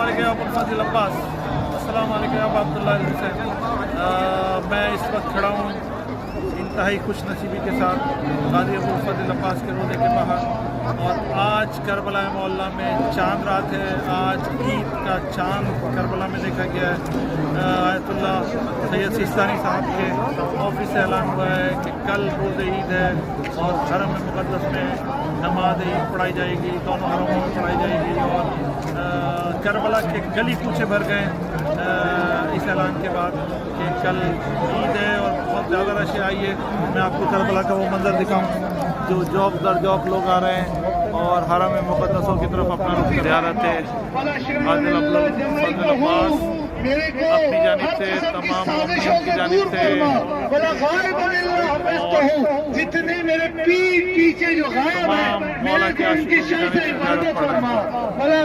علیکم ابوالفضل عباس. السلام علیکم ابو عبداللہ الحسین. میں اس وقت کھڑا ہوں انتہائی خوش نصیبی کے ساتھ غازی ابوالفضل عباس کے روضے کے باہر. اور آج کربلا معلیٰ میں چاند رات ہے. آج عید کا چاند کربلا میں دیکھا گیا ہے. آیت اللہ سید سیستانی صاحب کے آفس سے اعلان ہوا ہے کہ کل روز عید ہے اور حرم مقدس میں نماز عید پڑھائی جائے گی. دونوں حرموں میں پڑھائی جائے گی. اور کربلا کے گلی کوچے بھر گئے اس اعلان کے بعد کہ کل عید ہے اور بہت زیادہ رش آئی ہے. میں آپ کو کربلا کا وہ منظر دکھاؤں جو جوب در جوب لوگ آ رہے ہیں اور حرم مقدسوں کی طرف اپنا رخ زیارت ہے. غازی ابوالفضل عباس اپنی جانب سے تمام مومنین کی جانب سے جتنے میرے پیر پیچھے جو غائب ہیں مولا کے عاشقوں کی جانب سے زیارت پڑھ رہے ہیں.